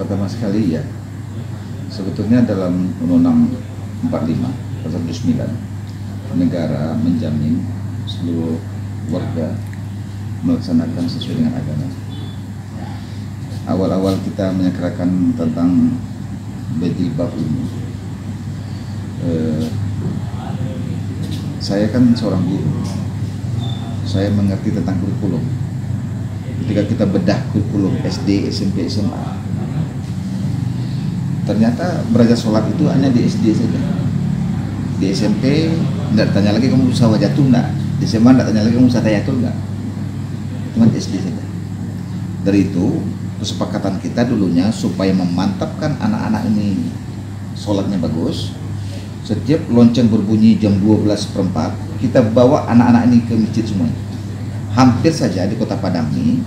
pertama sekali ya, sebetulnya dalam Undang-Undang 45 pasal 29 negara menjamin seluruh warga melaksanakan sesuai dengan agama. Awal-awal kita menyekarakan tentang berjilbab ini, saya kan seorang guru, saya mengerti tentang kurikulum. Ketika kita bedah kurikulum SD, SMP, SMA, ternyata belajar sholat itu hanya di SD saja. Di SMP tidak tanya lagi kamu usaha wajatul enggak, di SMA tidak tanya lagi kamu usaha tayatul enggak, cuma di SD saja. Dari itu kesepakatan kita dulunya supaya memantapkan anak-anak ini sholatnya bagus. Setiap lonceng berbunyi jam 12:04 kita bawa anak-anak ini ke masjid semuanya. Hampir saja di Kota Padang ini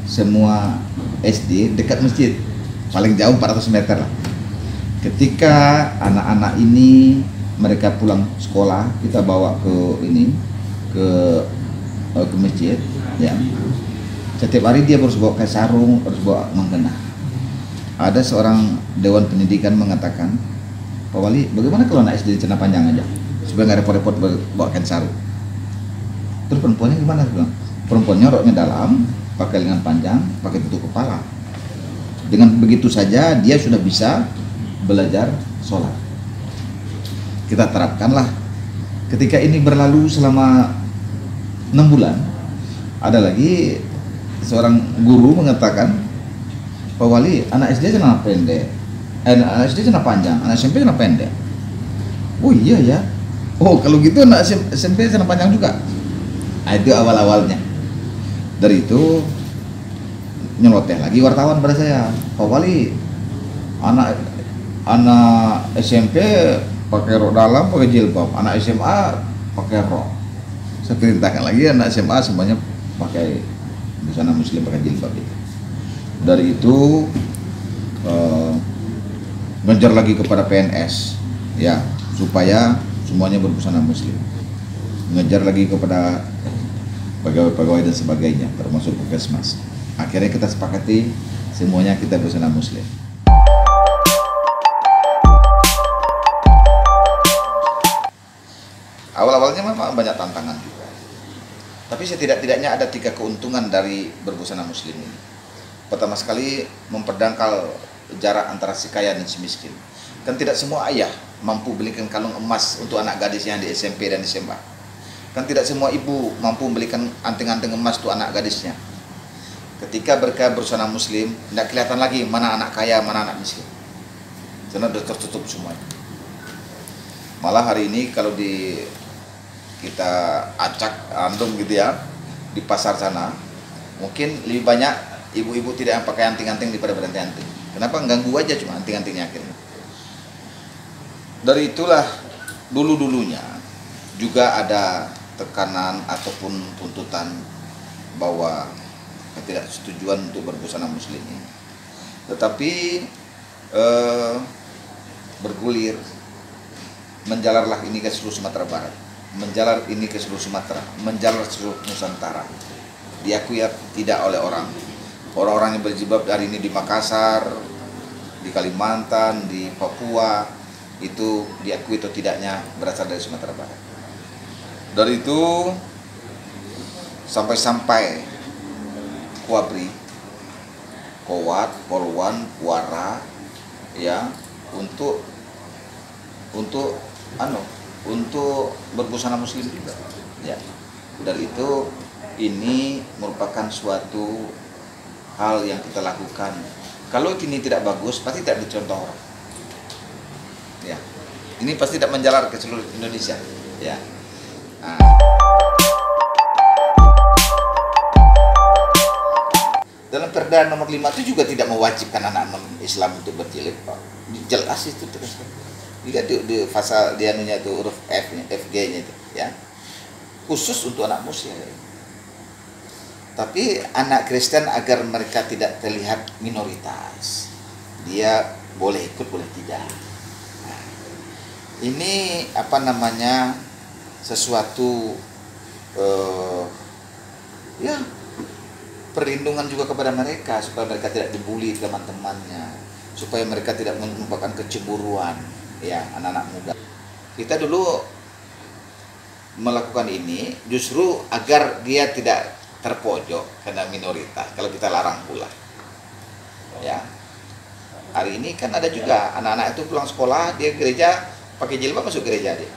semua SD dekat masjid, paling jauh 400 meter lah. Ketika anak-anak ini mereka pulang sekolah, kita bawa ke masjid ya. Setiap hari dia harus bawa kain sarung, harus bawa mengkena. Ada seorang dewan pendidikan mengatakan, Pak Wali, bagaimana kalau anak SD celana panjang aja supaya nggak repot-repot bawa kain sarung? Terus perempuannya gimana? Perempuannya roknya dalam, pakai lengan panjang, pakai tutup kepala. Dengan begitu saja dia sudah bisa belajar sholat. Kita terapkanlah. Ketika ini berlalu selama 6 bulan, ada lagi seorang guru mengatakan, Pak Wali, anak SD celana pendek, anak SD celana panjang, anak SMP celana pendek. Oh iya ya. Oh kalau gitu anak SMP celana panjang juga. Nah, itu awal-awalnya. Dari itu nyeloteh lagi wartawan pada saya, Pak Wali, anak SMP pakai rok dalam, pakai jilbab, anak SMA pakai rok. Saya perintahkan lagi anak SMA semuanya pakai busana muslim, pakai jilbab itu. Dari itu ngejar lagi kepada PNS ya, supaya semuanya berbusana muslim. Ngejar lagi kepada pegawai-pegawai dan sebagainya, termasuk puskesmas. Akhirnya kita sepakati semuanya kita busana muslim. Awal-awalnya memang banyak tantangan juga, tapi setidak-tidaknya ada 3 keuntungan dari berbusana muslim ini. Pertama sekali, memperdangkal jarak antara si kaya dan si miskin. Kan tidak semua ayah mampu belikan kalung emas untuk anak gadisnya di SMP dan SMA. Kan tidak semua ibu mampu membelikan anting-anting emas untuk anak gadisnya. Ketika mereka berbusana muslim, tidak kelihatan lagi mana anak kaya, mana anak miskin. Karena sudah tertutup semuanya. Malah hari ini kalau kita acak antum gitu ya, di pasar sana, mungkin lebih banyak ibu-ibu tidak yang pakai anting-anting daripada beranting-anting. Kenapa? Ganggu aja cuma anting-antingnya akhirnya. Dari itulah dulu-dulunya juga ada tekanan ataupun tuntutan bahwa ketidaksetujuan untuk berbusana muslim ini. Tetapi bergulir, menjalarlah ini ke seluruh Sumatera Barat, menjalar ini ke seluruh Sumatera, menjalar seluruh Nusantara. Diakui tidak oleh orang-orang yang berjilbab hari ini di Makassar, di Kalimantan, di Papua, itu diakui atau tidaknya berasal dari Sumatera Barat. Dari itu sampai Kuabri, Kowat, Polwan, Kuara ya, untuk berbusana muslim juga ya. Dari itu ini merupakan suatu hal yang kita lakukan. Kalau ini tidak bagus, pasti tidak dicontoh orang ya. Ini pasti tidak menjalar ke seluruh Indonesia ya. Nah. Dalam Perda nomor 5 itu juga tidak mewajibkan anak Islam untuk berjilbab. Jelas itu terus. Lihat di pasal di anunya itu, huruf FG-nya itu ya. Khusus untuk anak muslim. Tapi anak Kristen agar mereka tidak terlihat minoritas, dia boleh ikut boleh tidak. Nah, ini sesuatu ya perlindungan juga kepada mereka supaya mereka tidak dibully teman-temannya. supaya mereka tidak merupakan kecemburuan, ya, anak-anak muda. Kita dulu melakukan ini justru agar dia tidak terpojok karena minoritas. Kalau kita larang pula, ya. Hari ini kan ada juga anak-anak itu pulang sekolah, dia gereja pakai jilbab masuk gereja dia.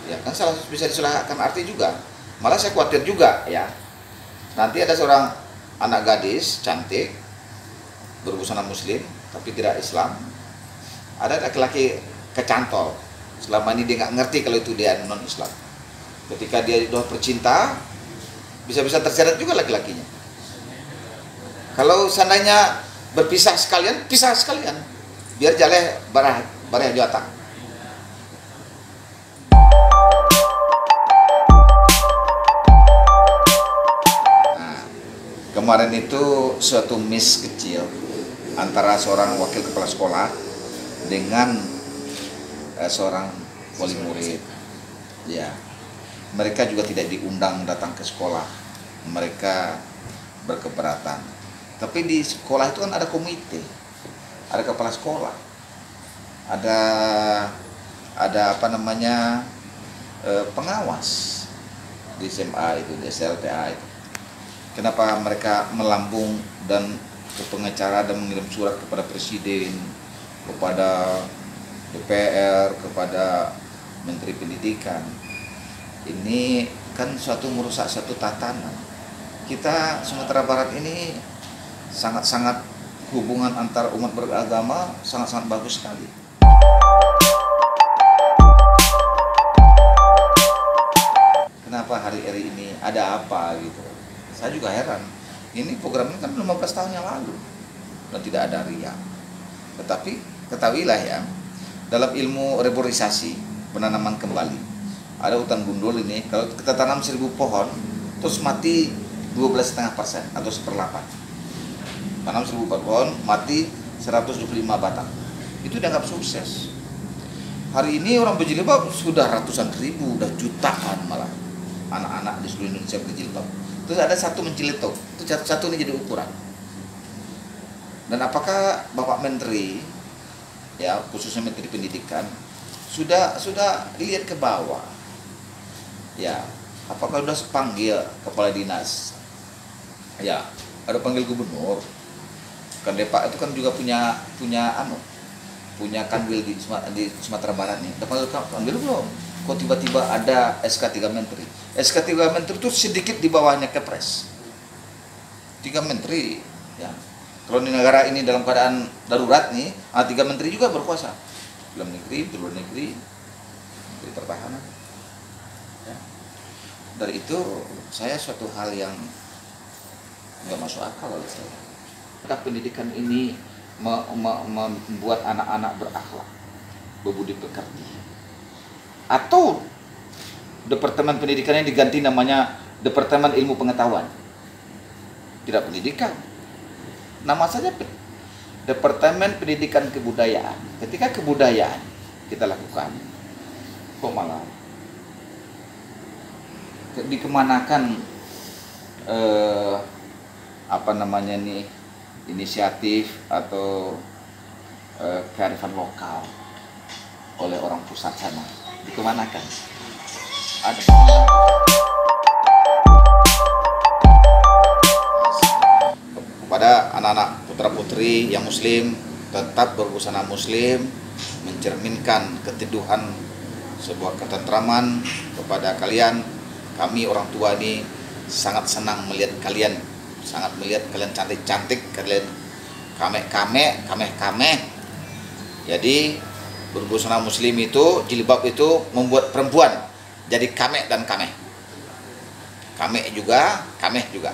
Ya kan salah, bisa disalahkan arti juga. Malah saya khawatir juga, ya. Nanti ada seorang anak gadis cantik berbusana muslim tapi tidak Islam. Ada laki-laki kecantol. Selama ini dia nggak ngerti kalau itu dia non Islam. Ketika dia sudah bercinta, bisa-bisa terseret juga laki-lakinya. Kalau seandainya berpisah sekalian, pisah sekalian. Biar jaleh barah jatah. Nah, kemarin itu suatu miss kecil antara seorang wakil kepala sekolah dengan seorang wali murid, ya. Mereka juga tidak diundang datang ke sekolah, mereka berkeberatan. Tapi di sekolah itu kan ada komite, ada kepala sekolah, ada apa namanya pengawas di SMA itu, di SLTA itu. Kenapa mereka melambung dan ke pengacara dan mengirim surat kepada presiden, kepada DPR, kepada Menteri Pendidikan? Ini kan suatu merusak satu tatanan. Kita Sumatera Barat ini sangat-sangat hubungan antar umat beragama sangat-sangat bagus sekali. Kenapa hari ini ada apa gitu? Saya juga heran. Ini program ini kan 15 tahun yang lalu dan tidak ada riak. Tetapi ketahuilah ya, dalam ilmu reboisasi, penanaman kembali, ada hutan gundul ini, kalau kita tanam 1000 pohon, terus mati 12,5% atau 1/8. Tanam 1000 pohon, mati 125 batang. Itu dianggap sukses. Hari ini orang berjilbab sudah ratusan ribu, udah jutaan malah anak-anak di seluruh Indonesia berjilbab. Terus ada satu menceletuk, itu satu ini jadi ukuran. Dan apakah Bapak Menteri, ya khususnya Menteri Pendidikan, sudah lihat ke bawah, ya apakah sudah panggil kepala dinas, ya ada panggil gubernur, kan Depak itu kan juga punya kanwil di Sumatera Barat nih, udah panggil kanwil belum? Kok tiba-tiba ada SK 3 Menteri? SK 3 Menteri itu sedikit di bawahnya Kepres. 3 Menteri, ya. Kalau di negara ini dalam keadaan darurat nih, 3 menteri juga berkuasa. Dalam negeri, di luar negeri, Menteri Pertahanan. Ya. Dari itu, saya suatu hal yang nggak masuk akal oleh saya. Pendidikan ini membuat anak-anak berakhlak, berbudi pekerti. Atau Departemen Pendidikan yang diganti namanya Departemen Ilmu Pengetahuan. Tidak pendidikan. Nama saja Departemen Pendidikan Kebudayaan. Ketika kebudayaan kita lakukan, kok malah dikemanakan apa namanya nih, inisiatif atau kearifan lokal oleh orang pusat sana, dikemanakan? Ada kepada anak-anak putra-putri yang muslim, tetap berbusana muslim, mencerminkan keteduhan sebuah ketentraman kepada kalian. Kami orang tua ini sangat senang melihat kalian, sangat melihat kalian cantik-cantik, kalian kameh. Jadi berbusana muslim itu, jilbab itu membuat perempuan jadi kameh dan kameh. Kameh juga, kameh juga.